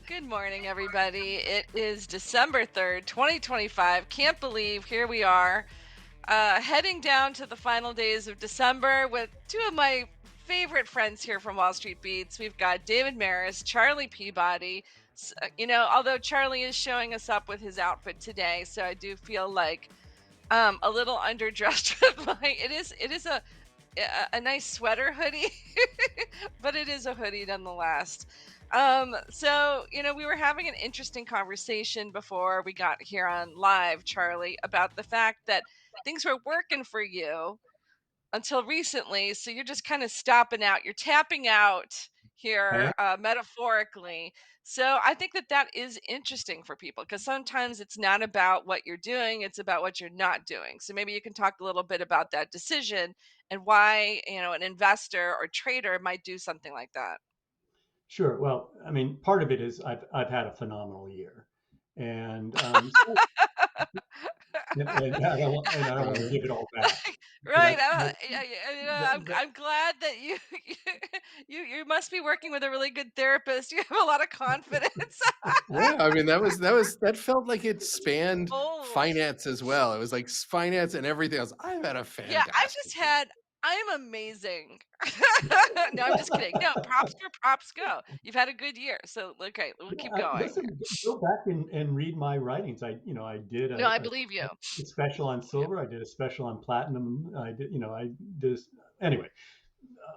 Good morning, everybody. It is December 3rd, 2025. Can't believe here we are, heading down to the final days of December with two of my favorite friends here from Wall Street Beats. We've got David Maris, Charlie Peabody. Although Charlie is showing us up with his outfit today, so I do feel like a little underdressed. It is a nice sweater hoodie, but it is a hoodie nonetheless. We were having an interesting conversation before we got here on live, Charlie, about the fact that things were working for you until recently. So you're just kind of stopping out, you're tapping out I here, metaphorically. So I think that that is interesting for people because sometimes it's not about what you're doing, it's about what you're not doing. So maybe you can talk a little bit about that decision and why, an investor or trader might do something like that. Sure. Well, I mean, part of it is I've had a phenomenal year, and I don't want to Uh, give it all back. But Right. that, I'm glad that you you must be working with a really good therapist. You have a lot of confidence. yeah, I mean that felt like it spanned Oh, finance as well. It was like finance and everything else. I've had a yeah, fantastic year. I'm amazing. No, I'm just kidding. No, props for props go. You've had a good year. So, okay, we'll keep going. listen, go back and read my writings. I did No, I believe you. a special on Yeah. silver. I did a special on platinum. I did anyway.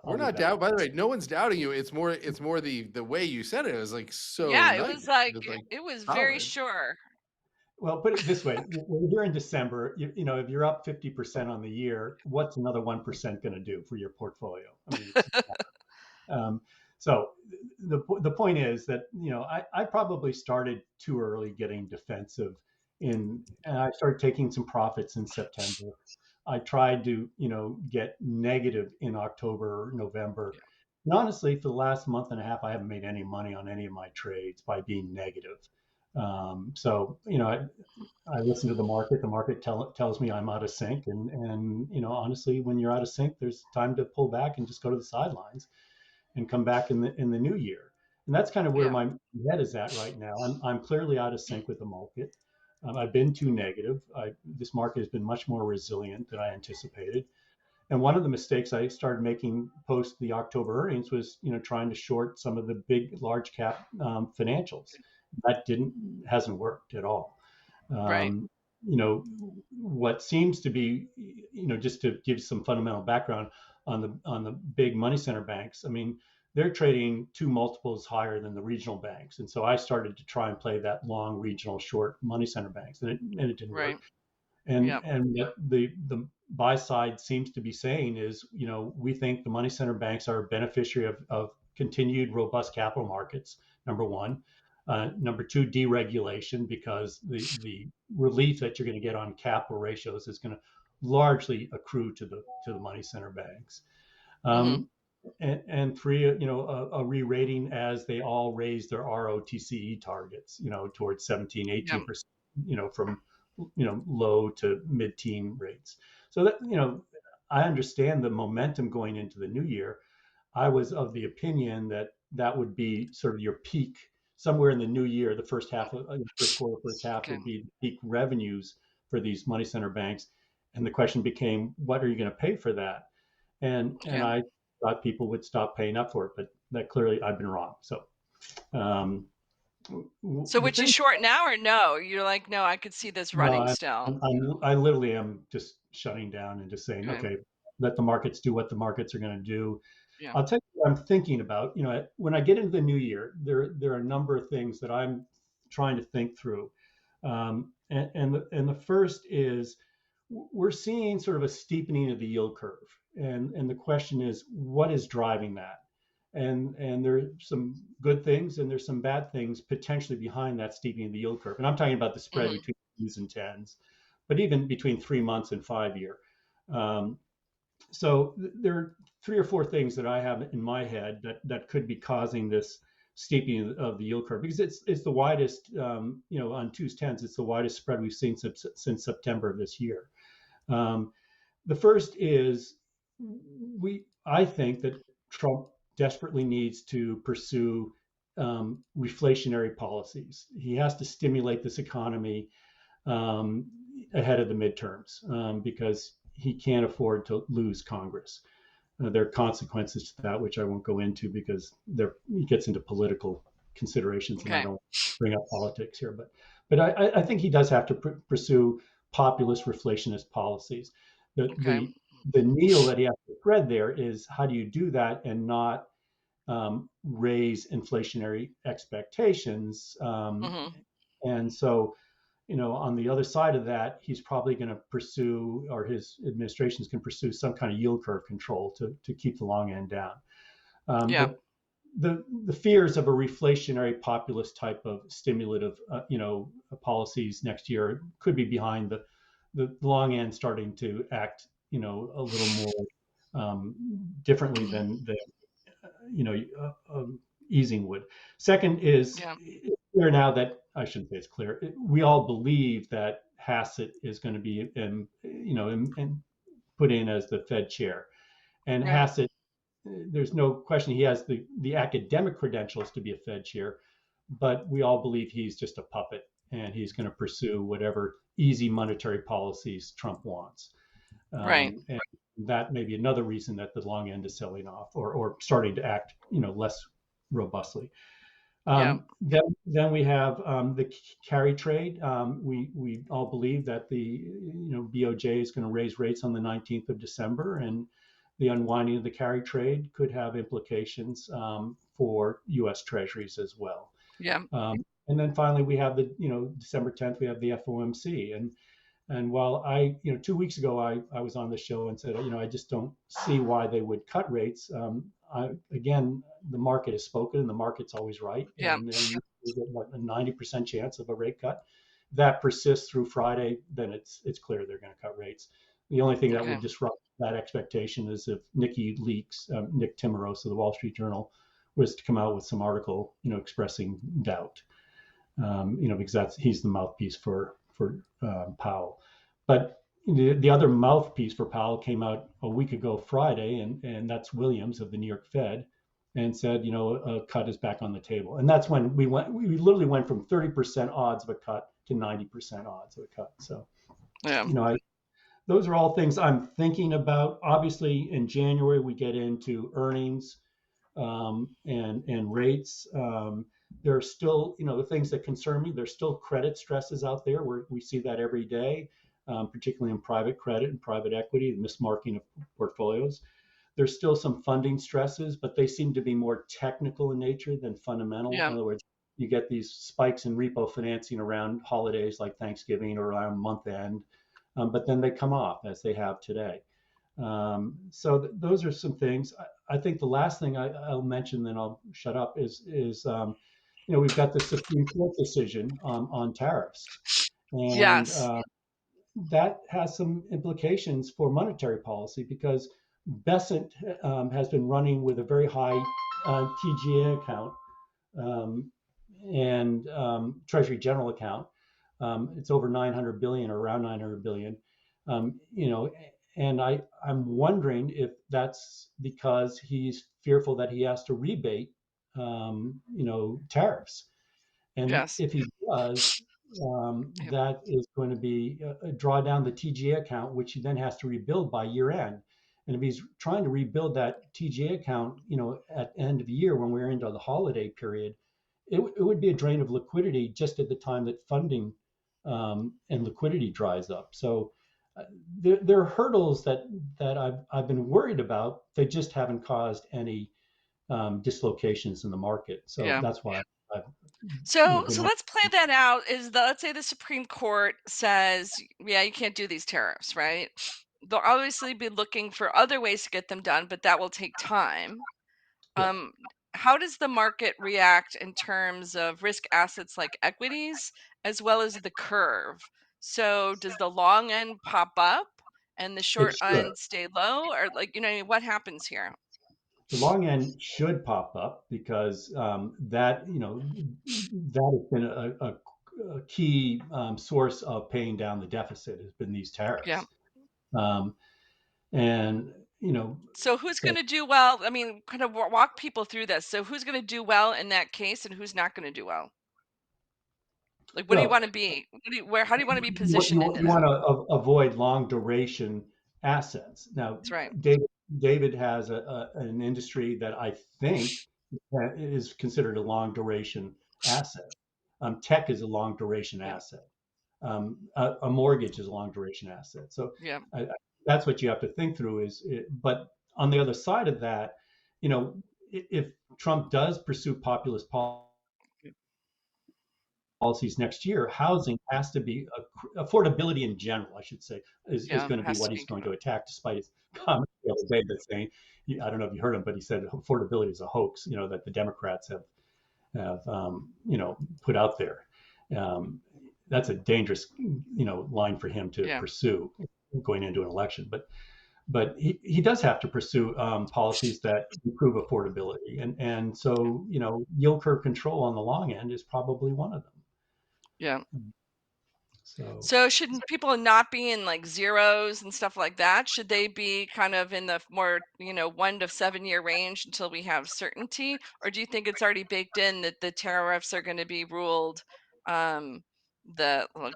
We're I'll leave not that. doubt. By the way, no one's doubting you. It's more the way you said it. It was like so Yeah, nice. It was like it was very solid. sure. Well, put it this way: when you're in December, if you're up 50% on the year, what's another 1% going to do for your portfolio? I mean, um, so the point is that I probably started too early getting defensive and I started taking some profits in September. I tried to get negative in October, November. Yeah. And honestly, for the last month and a half, I haven't made any money on any of my trades by being negative. I listen to the market. The market tells me I'm out of sync, and honestly, when you're out of sync, there's time to pull back and just go to the sidelines and come back in the new year. And that's kind of where Yeah. my head is at right now. I'm clearly out of sync with the market. I've been too negative. This market has been much more resilient than I anticipated. And one of the mistakes I started making post the October earnings was, trying to short some of the big, large cap financials. That didn't hasn't worked at all. Right. Um, what seems to be, just to give some fundamental background on the big money center banks. I mean, they're trading two multiples higher than the regional banks, and so I started to try and play that long regional short money center banks, and it didn't Right. work. And Yep. and what the buy side seems to be saying is, we think the money center banks are a beneficiary of continued robust capital markets. Number one. Number two, deregulation, because the relief that you're going to get on capital ratios is going to largely accrue to the money center banks. Mhm. Um, and three, a re-rating as they all raise their ROTCE targets, towards 17, Yep. 18%, from, low to mid-teen rates. So that, I understand the momentum going into the new year. I was of the opinion that that would be sort of your peak somewhere in the new year. The first quarter, first half Okay. would be peak revenues for these money center banks. And the question became, what are you going to pay for that? And Yeah. I thought people would stop paying up for it, but that clearly I've been wrong. So um, So the would you thing, short now or no? You're like, "No, I could see this no, running still." I literally am just shutting down and just saying, Okay. okay, let the markets do what the markets are going to do. Yeah. I'll tell you what I'm thinking about. When I get into the new year, there are a number of things that I'm trying to think through. And the first is we're seeing sort of a steepening of the yield curve, and the question is what is driving that? And there are some good things and there's some bad things potentially behind that steepening of the yield curve. And I'm talking about the spread Mhm. between twos and tens, but even between 3 months and 5 year. Um, so there are three or four things that I have in my head that could be causing this steepening of the yield curve, because it's the widest, on twos tens, it's the widest spread we've seen since September of this year. Um, the first is I think that Trump desperately needs to pursue reflationary policies. He has to stimulate this economy um, ahead of the midterms because he can't afford to lose Congress. There are consequences to that, which I won't go into because he gets into political considerations, and I Okay. don't bring up politics here. But I think he does have to pursue populist reflationist policies. The Okay. the the needle that he has to thread there is how do you do that and not raise inflationary expectations. Hmm. And so, on the other side of that, he's probably going to pursue, or his administration's going to pursue some kind of yield curve control to keep the long end down. Yeah. But the fears of a reflationary populist type of stimulative, policies next year could be behind the long end starting to act, a little more differently than you know, easing would. Second is Yeah. it's clear now that I shouldn't say it's clear. We all believe that Hassett is going to be, put in as the Fed chair, and Right. Hassett, there's no question he has the academic credentials to be a Fed chair, but we all believe he's just a puppet and he's going to pursue whatever easy monetary policies Trump wants. Right. And that may be another reason that the long end is selling off or starting to act, less robustly. Yeah. Then we have the carry trade. We all believe that the BOJ is going to raise rates on the 19th of December, and the unwinding of the carry trade could have implications for U.S. Treasuries as well. Yeah. And then finally, we have the December 10th, we have the FOMC, and while 2 weeks ago I was on the show and said, I just don't see why they would cut rates. Again, the market has spoken, and the market's always right. Yeah. And we get a 90% chance of a rate cut. That persists through Friday, then it's clear they're going to cut rates. The only thing that Okay. would disrupt that expectation is if Nick Timiraos of the Wall Street Journal was to come out with some article, expressing doubt. Because he's the mouthpiece for Powell. But the other mouthpiece for Powell came out a week ago Friday, and that's Williams of the New York Fed, and said, a cut is back on the table. And that's when we literally went from 30% odds of a cut to 90% odds of a cut. So, Yeah. those are all things I'm thinking about. Obviously, in January, we get into earnings and rates. There are still, the things that concern me. There's still credit stresses out there where we see that every day, particularly in private credit and private equity, the mismarking of portfolios. There's still some funding stresses, but they seem to be more technical in nature than fundamental. Yeah. In other words, you get these spikes in repo financing around holidays like Thanksgiving or around month end, but then they come off as they have today. So those are some things. I think the last thing I'll mention, then I'll shut up, is we've got the Supreme Court decision on tariffs, and Yes. that has some implications for monetary policy because Besant has been running with a very high TGA account and Treasury General account. It's over 900 billion or around 900 billion. Um, you know, and I'm wondering if that's because he's fearful that he has to rebate, tariffs. And Yes. if he does, Yep. that is going to be draw down the TGA account, which he then has to rebuild by year end. And if he's trying to rebuild that TGA account, at the end of the year when we're into the holiday period, it would be a drain of liquidity just at the time that funding and liquidity dries up. So there are hurdles that I've been worried about. They just haven't caused any dislocations in the market. So Yeah. that's why I've So been. let's play that out. Let's say the Supreme Court says, yeah, you can't do these tariffs, right? They'll obviously be looking for other ways to get them done, but that will take time. Yeah. Um, how does the market react in terms of risk assets like equities as well as the curve? So does the long end pop up and the It short should. end stay low, or what happens here? The long end should pop up because that has been a key source of paying down the deficit has been these Yeah. tariffs. Um, and So who's so going to do well? I mean, kind of walk people through this. So who's going to do well in that case, and who's not going to do well? Like, what do you well, want to be? How do you want to be you positioned into want that? to avoid long duration assets. Now, That's right. David has an industry that I think is considered a long duration asset. Tech is a long duration Yeah. asset. A mortgage is a long duration asset. So Yeah. that's what you have to think through. But on the other side of that, if Trump does pursue populist policies next year, housing has to be affordability in general, I should say, is Yeah. going to be Has to what be. he's going to attack, despite his comment the other day that saying, I don't know if you heard him, but he said affordability is a hoax, that the Democrats have put out there. Um, that's a dangerous, line for him to Yeah. pursue going into an election. But he does have to pursue policies that improve affordability, and Yeah. so yield curve control on the long end is probably one of them. Yeah. So So shouldn't people not be in like zeros and stuff like that? Should they be kind of in the more, 1 to 7 year range until we have certainty? Or do you think it's already baked in that the tariffs are going to be ruled um the like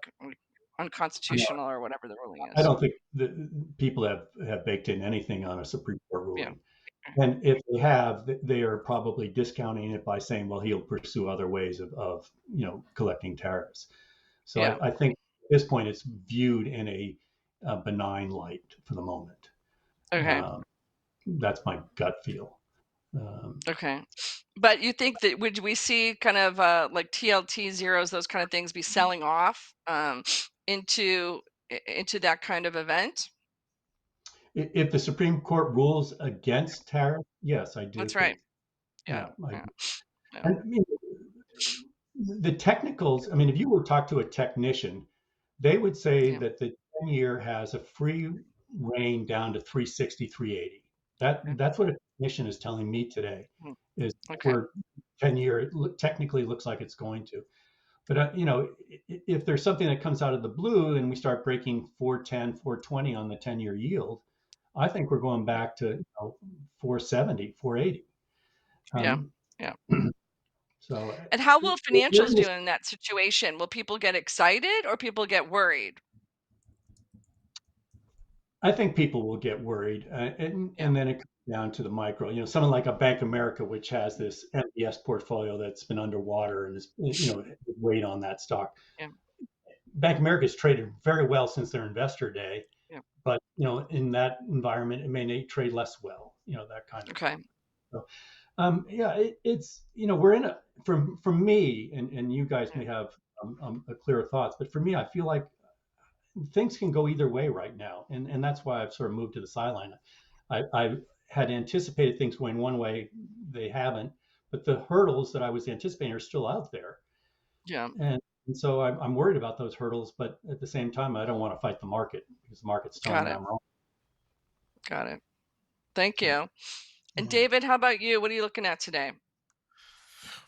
unconstitutional or whatever the ruling I is? don't think the people have baked in anything on a Supreme Court Yeah. ruling. And if they have, they are probably discounting it by saying, well, he'll pursue other ways of collecting tariffs. So Yeah. I think at this point it's viewed in a benign light for the moment. Okay. Um, that's my gut feel. Okay. But you think that would we see kind of like TLT zeros, those kind of things be selling off into into that kind of event? If the Supreme Court rules against tariff, yes, I do That's right. think. Yeah. Yeah, Yeah. Yeah. and the technicals. I mean, if you were to talk to a technician, they would say Yeah. that the 10-year has a free reign down to 360, 380. Okay. That's what a technician is telling me today. Mm. Is Okay. where 10-year technically looks like it's going to. But if there's something that comes out of the blue and we start breaking 410, 420 on the 10-year yield, I think we're going back to 470, 480. Yeah. Um, Yeah. so And how will we're financials in do this. in that situation? Will people get excited or people get worried? I think people will get worried, Yeah. and then it comes down to the micro. Someone like a Bank America, which has this MBS portfolio that's been underwater and is weight on that stock. Yeah. Bank America has traded very well since their investor day, Yeah. but in that environment, it may trade less well. That kind of Okay. thing. So, yeah, it's we're in a from me, and you guys Yeah. may have a clearer thoughts, but for me, I feel like things can go either way right now, and that's why I've sort of moved to the sideline. I had anticipated things going one way, they haven't, but the hurdles that I was anticipating are still out there, Yeah. and so I'm worried about those hurdles, but at the same time, I don't want to fight the market because the market's telling Got me it. I'm wrong. Got it. Thank So, you. And yeah. David, how about you? What are you looking at today?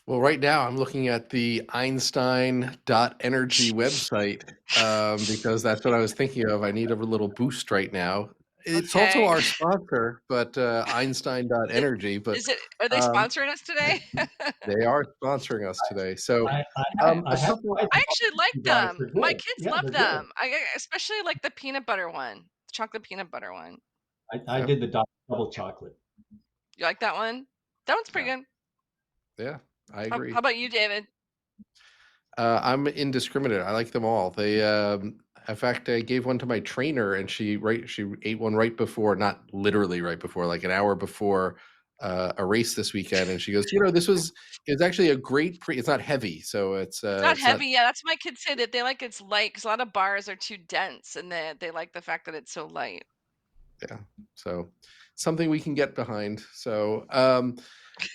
Well, right now I'm looking at the Einstein.energy website because that's what I was thinking of. I need a little boost right now. It's also Okay. our sponsor, but Is, Einstein.energy, but is it are they um, sponsoring us today? they are sponsoring us today. So Okay. I a have couple. tried I the actually like you guys. them. They're My good. kids Yeah, love they're good. them. Especially like the peanut butter one, chocolate peanut butter one. I Yeah, did the double chocolate. You like that one? That one's pretty yeah, good. yeah. I How agree. about you, David? I'm indiscriminate. I like them all. In fact, I gave one to my trainer, and she ate one right before, not literally right before, like an hour before a race this weekend, and she goes, it's actually a great it's not heavy, so It's not it's not heavy. Yeah, that's my kids say that they like it's light because a lot of bars are too dense, and they like the fact that it's so light. yeah, so something we can get behind. So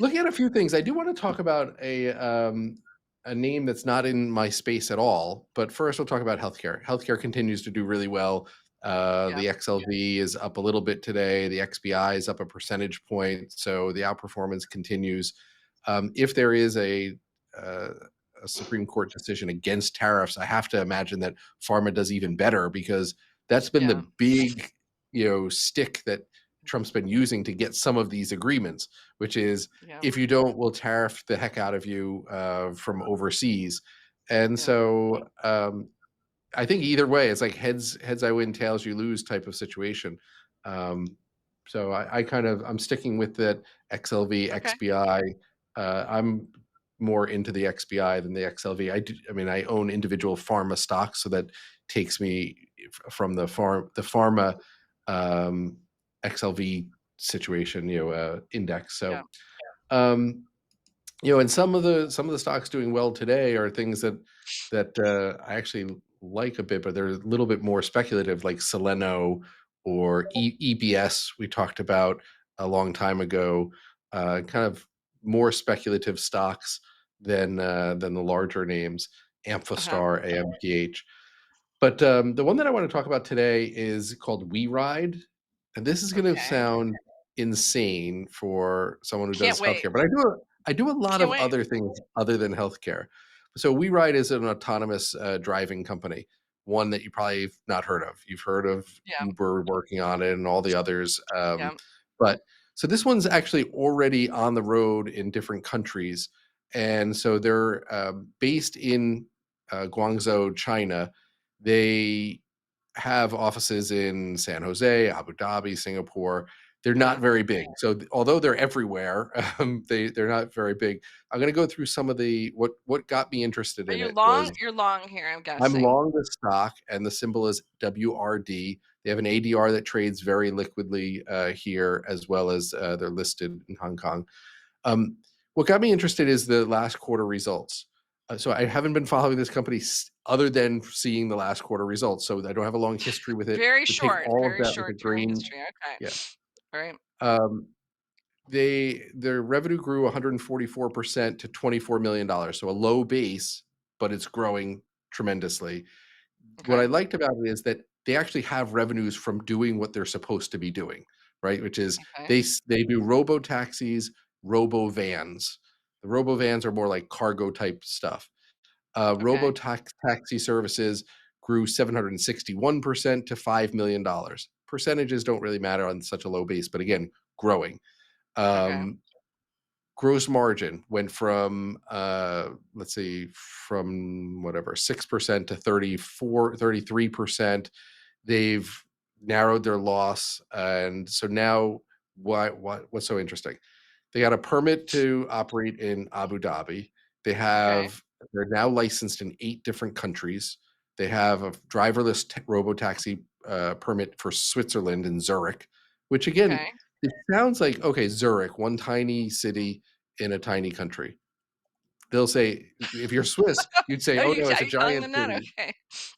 looking at a few things, I do want to talk about a name that's not in my space at all. But first, we'll talk about healthcare. Healthcare continues to do really well. Yeah. The XLV is up a little bit today. The XBI is up a percentage point. So the outperformance continues. If there is uh, a Supreme Court decision against tariffs, I have to imagine that pharma does even better because that's been Yeah. the big, stick that Trump's been using to get some of these agreements, which is Yeah. if you don't, we'll tariff the heck out of you from overseas. And Yeah. so I think either way, it's like heads I win, tails you lose type of situation. Um, so I'm sticking with that XLV Okay. XBI. I'm more into the XBI than the XLV. I mean, I own individual pharma stocks, so that takes me from the pharma um, XLV situation, index. Yeah. So um, and some of the stocks doing well today are things that I actually like a bit, but they're a little bit more speculative, like Soleno or EBS. We talked about a long time ago, kind of more speculative stocks than the larger names, Uh-huh. Amphastar, AMPH. But the one that I want to talk about today is called We Ride, and this is going to Okay. sound insane for someone who Can't does wait. healthcare, but I do a lot Can't of wait. other things other than healthcare. So We Ride is an autonomous driving company, one that you probably have not heard of. You've heard of Yeah. Uber working on it and all the others, Yeah. but so this one's actually already on the road in different countries, and so they're based in Guangzhou, China. They have offices in San Jose, Abu Dhabi, Singapore. They're not Yeah. very big. So although they're everywhere, they're not very big. I'm going to go through some of the what got me interested Are in you it long? was You're long here, I'm I'm guessing. long the stock, and the symbol is WRD. They have an ADR that trades very liquidly here, as well as they're listed in Hong Kong. Um, what got me interested is the last quarter results. So I haven't been following this company other than seeing the last quarter results. So I don't have a long history with it. So take all of Very that with short a term grain. history. Okay. Yeah. All right. Um, their revenue grew 144% to $24 million. So a low base, but it's growing tremendously. What I Okay. liked about it is that they actually have revenues from doing what they're supposed to be doing, right? Which is Okay. they do robo taxis, robo vans. The robo vans are more like cargo type stuff. Okay. Taxi services grew 761% to $5 million. Percentages don't really matter on such a low base, but again, growing. Okay. Um, Gross margin went from let's see, from whatever 6% to 33%. They've narrowed their loss, and so now what's so interesting, they got a permit to operate in Abu Dhabi. Okay. They're now licensed in 8 different countries. They have a driverless robo taxi permit for Switzerland and Zurich, which again, Okay. it sounds like, okay, Zurich, one tiny city in a tiny country. They'll say, if you're Swiss, you'd say, oh no, it's Are a you telling giant them that? city. Okay.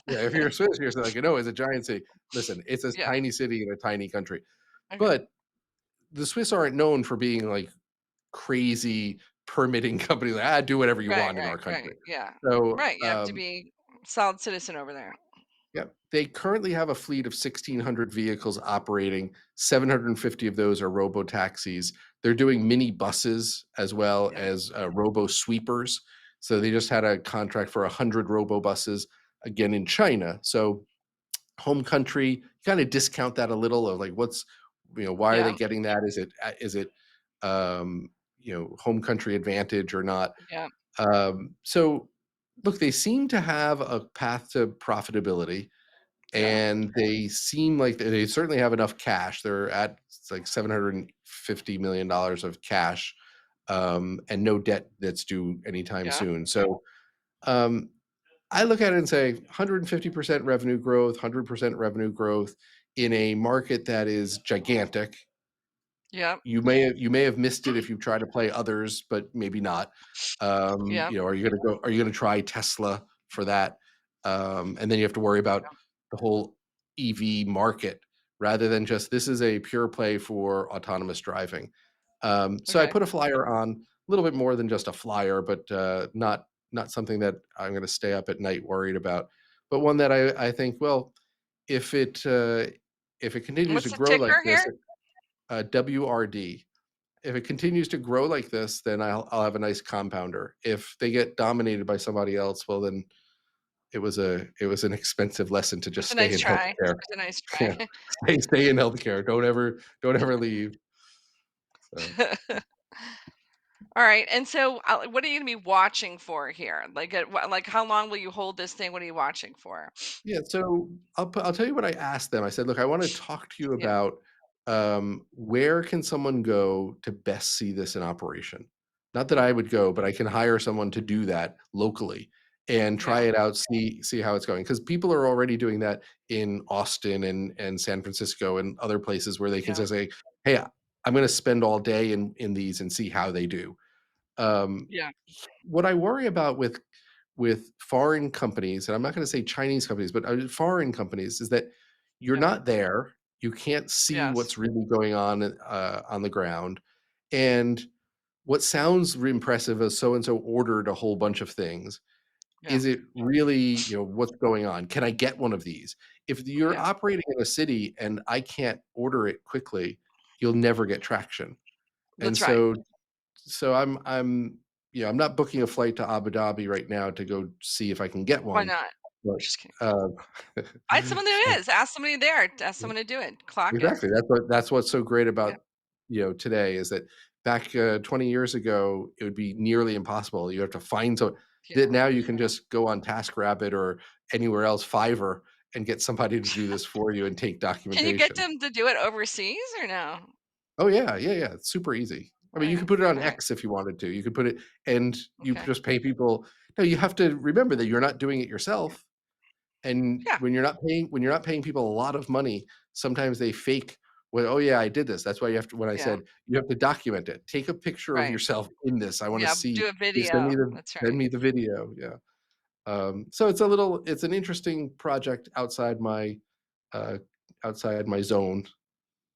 Yeah, if you're Swiss, you're like, no, it's a giant city. Listen, it's a Yeah. tiny city in a tiny country. Okay. But the Swiss aren't known for being like crazy permitting companies. Like, do whatever you Right. want in our Right. country. Yeah. So Right. You have to be solid citizen over there. yeah, they currently have a fleet of 1,600 vehicles operating. 750 of those are robo taxis. They're doing mini buses as well Yeah. as robo sweepers. So they just had a contract for 100 robo buses again in China. So home country, kind of discount that a little of like why are they Yeah. getting that? Is it home country advantage or not? Yeah. So look, they seem to have a path to profitability, Yeah. and they seem like they certainly have enough cash. They're at like $750 million of cash, and no debt that's due anytime Yeah. soon. So um, I look at it and say 150% revenue growth, 100% revenue growth in a market that is gigantic. Yeah. You may have missed it if you try to play others, but maybe not. Yeah. Are you gonna try Tesla for that? And then you have to worry about the whole EV market rather than just this is a pure play for autonomous driving. So I Okay. put a flyer on, a little bit more than just a flyer, but not something that I'm gonna stay up at night worried about, but one that I think, well, if it if it continues to What's the grow like ticker this, here? WRD. If it continues to grow like this, then I'll have a nice compounder. If they get dominated by somebody else, well, then it was an expensive lesson to just It's a stay nice in try. healthcare. It's a nice Yeah, try. stay in healthcare. Don't ever leave. So All right. And so, what are you gonna be watching for here? Like, like, how long will you hold this thing? What are you watching for? yeah, so I'll tell you what I asked them. I said, look, I want to talk to you Yeah. about where can someone go to best see this in operation. Not that I would go, but I can hire someone to do that locally and try Yeah. it out, see how it's going. Because people are already doing that in Austin and San Francisco and other places where they can Yeah. just say, hey, I'm going to spend all day in these and see how they do. Um, Yeah. what I worry about with foreign companies, and I'm not going to say Chinese companies, but foreign companies, is that you're Yeah. not there. You can't see Yes. what's really going on the ground, and what sounds impressive as so and so ordered a whole bunch of things. Yeah. Is it really, what's going on? Can I get one of these? If you're Yeah. operating in a city and I can't order it quickly, you'll never get traction. And That's right. so I'm not booking a flight to Abu Dhabi right now to go see if I can get Why one, not? but, Just kidding. uh Find someone who is. Ask somebody there. Ask someone to do it. Clock it. exactly, that's what's so great Yeah. about, today is that back, 20 years ago, it would be nearly impossible. You have to find that Yeah. now you can just go on TaskRabbit or anywhere else, Fiverr, and get somebody to do this for you and take Can you get documentation. them to do it overseas or no? Oh, yeah, yeah, yeah, it's super easy. I All mean, you could right. put it on All right. X if you wanted to. You could put it and you Okay. just pay people. No, you have to remember that you're not doing it yourself, and Yeah. when you're not paying people a lot of money, sometimes they fake, "Well, oh, yeah, I did this." That's why you have to when I Yeah. said, "You have to document it. Take a picture of Right. yourself in this. I wanna Yeah. see. Do a You video. That's send right. me the video." Yeah. So it's an interesting project uh, outside my zone.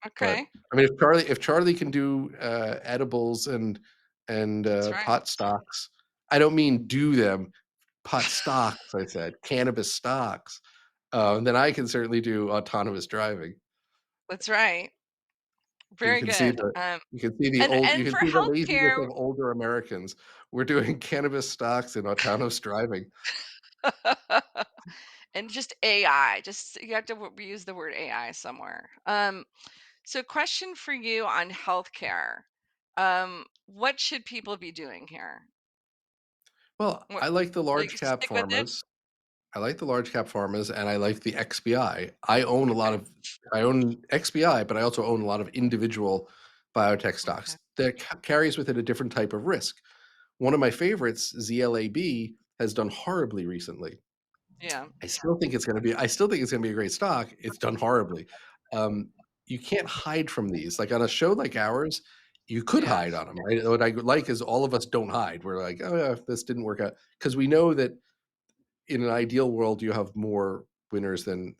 But, Okay. I mean, if Charlie can do, edibles and, That's right. pot stocks, I don't mean do them, pot stocks, I said, cannabis stocks, then I can certainly do autonomous driving. That's right. You Very can see good. the you And can for see the laziness healthcare, of older Americans. We're doing cannabis stocks and autonomous driving. and just AI, just you have to use the word AI somewhere. So question for you on healthcare. What should people be doing here? Well, What, I like the like, large cap stick with it? pharmas. I like the large cap pharmas and I like the XBI. Okay. I own XBI, but I also own a lot of individual biotech Okay. stocks that carries with it a different type of risk. One of my favorites, ZLAB, has done horribly recently. Yeah. I still think it's gonna be a great stock. It's done horribly. Um, you can't hide from these. Like on a show like ours, you could Yeah. hide on them, right? What I like is all of us don't hide. We're like, oh yeah, this didn't work out because we know that in an ideal world, you have more winners than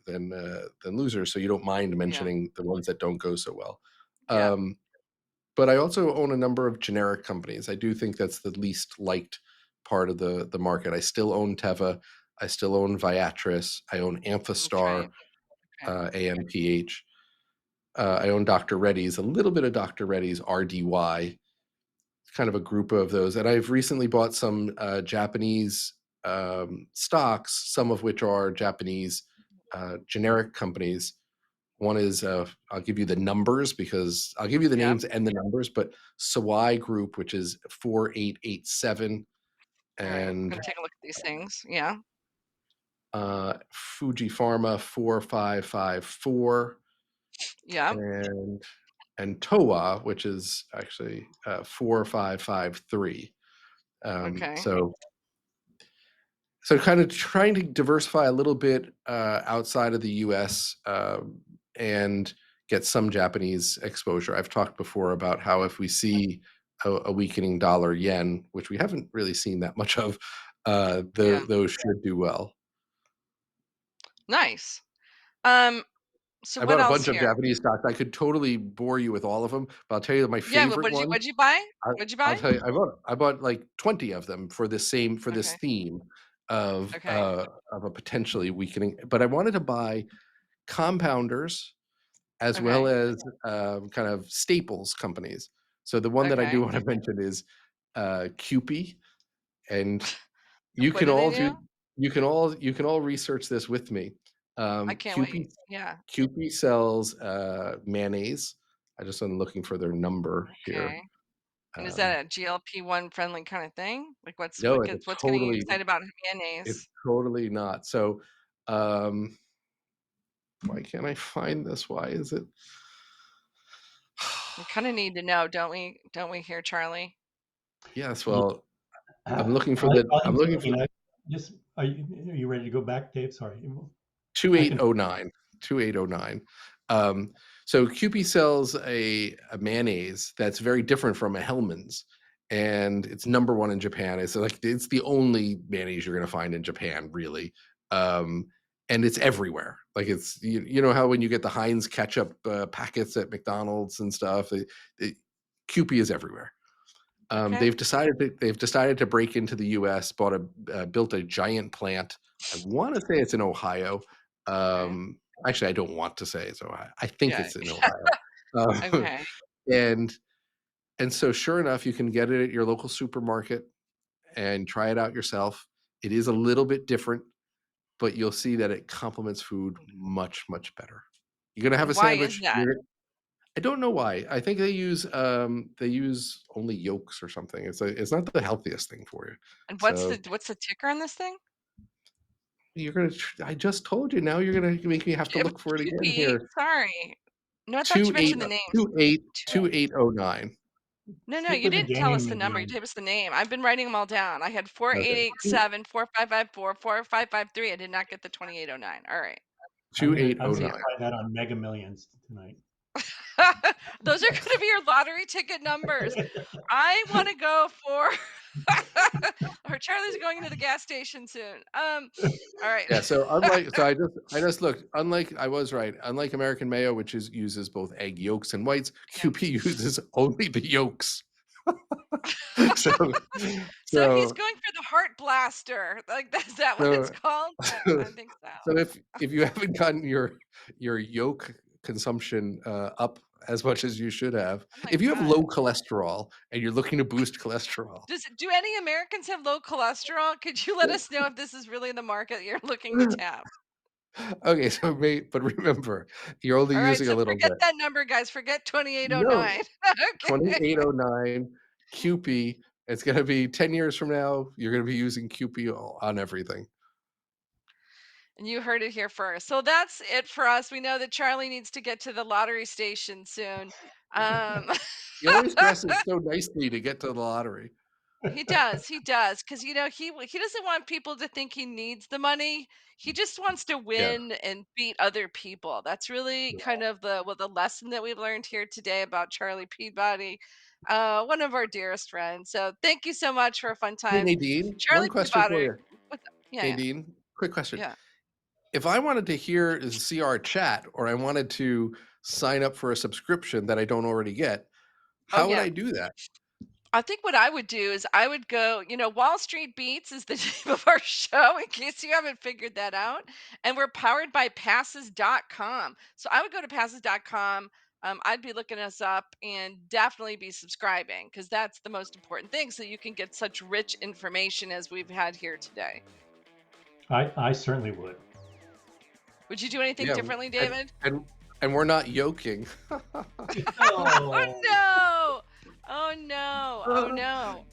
losers, so you don't mind Yeah. mentioning the ones that don't go so well. Yeah. Um, but I also own a number of generic companies. I do think that's the least liked part of the market. I still own Teva. I still own Viatris. I own Amphastar, Okay. Okay. AMPH. I own Dr. Reddy's, a little bit of Dr. Reddy's, RDY, kind of a group of those. And I've recently bought some Japanese stocks, some of which are Japanese generic companies. One is I'll give you the numbers because I'll give you the Yeah. names and the numbers, but Sawai Group, which is 4887, All right. I'm and gonna take a look at these things. Yeah. Fuji Pharma 4554, Yeah. and Toa, which is actually 4553. Um, Okay. so so kind of trying to diversify a little bit outside of the US, and get some Japanese exposure. I've talked before about how if we see a weakening dollar yen, which we haven't really seen that much of, Yeah. those should do well. Nice. Um. So I what bought a else bunch of here? Japanese stocks. I could totally bore you with all of them, but I'll tell you my Yeah. But favorite one. what'd you buy? I, What'd you I'll buy? tell you, I bought like 20 of them for this Okay. theme Okay. of a potentially weakening. But I wanted to buy compounders as well Okay. as kind of staples companies. So the one that I do Okay. want to mention is Kewpie, and you What can do they all do do? you can all research this with me. I can't wait. Kewpie Yeah. Kewpie sells mayonnaise. I just am looking for their number here. Okay. And is Um, that a GLP-1 friendly kind of thing? Like no, it's a what's getting you totally excited about it's mayonnaise? totally not. So, um, why can't I find this? Why is it? We kind of need to know, don't we? Don't we here, Charlie? Yes, Yeah. well, While I'm he's looking for looking, just are you ready to go back, Dave? Sorry, I can. 2809. 2809. Um, so Kewpie sells a mayonnaise that's very different from a Hellman's, and it's number one in Japan. It's like it's the only mayonnaise you're gonna find in Japan, really. Um, and it's everywhere. Like it's you know how when you get the Heinz ketchup packets at McDonald's and stuff, Kewpie is everywhere. Okay. They've decided to break into the U.S. Built a giant plant. I want to say it's in Ohio. Okay. Actually, I don't want to say it's Ohio. I think Yeah. it's in Ohio. Uh, Okay. and so, sure enough, you can get it at your local supermarket and try it out yourself. It is a little bit different, but you'll see that it complements food much better. You're gonna have a And why is sandwich. that? I don't know why. I think they use only yolks or something. It's not the healthiest thing for you. And So what's the ticker on this thing? I just told you. Now you're gonna make me have to It was look for it again Kewpie. here. Sorry. No, I thought Two you eight mentioned the name. two eight Two. two eight oh nine. No, no, Stick you with the didn't tell us game the number. You and gave us the name. I've been writing them all down. I had four eight Okay. eight seven 4554 4553. I did not get the 2809. All right. I'm gonna 2809. try that on Mega Millions tonight. Those are going to be your lottery ticket numbers. I want to go for. Or Charlie's going into the gas station soon. All right. Yeah, so I just looked. Unlike I was right. Unlike American Mayo, which uses both egg yolks and whites, Yeah. QP uses only the yolks. so So he's so going for the heart blaster. Like, is that what it's so called? so I think so. so if you haven't gotten your yolk consumption up as much as you should have, Oh my if you have God. low cholesterol and you're looking to boost cholesterol, Do any Americans have low cholesterol? Could you let us know if this is really the market you're looking to tap? okay, but remember, you're only All right, using a so little forget bit. that number, guys. Forget No, 2809. Okay. 2809 QP. It's going to be 10 years from now. You're going to be using QP on everything. And you heard it here first. So that's it for us. We know that Charlie needs to get to the lottery station soon. Um, He always dresses so nicely to get to the lottery. he does, because he doesn't want people to think he needs the money. He just wants to Yeah. win and beat other people. That's really kind of the lesson that we've learned here today about Charlie Peabody, one of our dearest friends. So thank you so much for a fun Hey, time, Nadine, one Charlie question for Peabody. you. What's up? Yeah, yeah, Nadine, quick question. yeah. If I wanted to see our chat, or I wanted to sign up for a subscription that I don't already get, Oh how would yeah. I do that? I think what I would do is I would go, Wall Street Beats is the name of our show, in case you haven't figured that out. And we're powered by passes.com. So I would go to passes.com. I'd be looking us up and definitely be subscribing, because that's the most important thing. So you can get such rich information as we've had here today. I certainly would. Would you do anything Yeah, differently, and David? and, and we're not yoking. Oh Oh, no. Oh no. Oh no.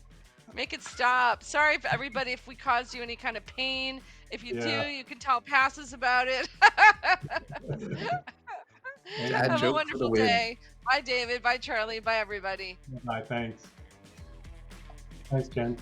Make it stop. Sorry if everybody if we caused you any kind of pain. If you do, yeah. you can tell Passes about it. Dad Have a joke for the wonderful win. day. Bye, David. Bye, Charlie. Bye, everybody. Bye. Thanks. Thanks, Jen.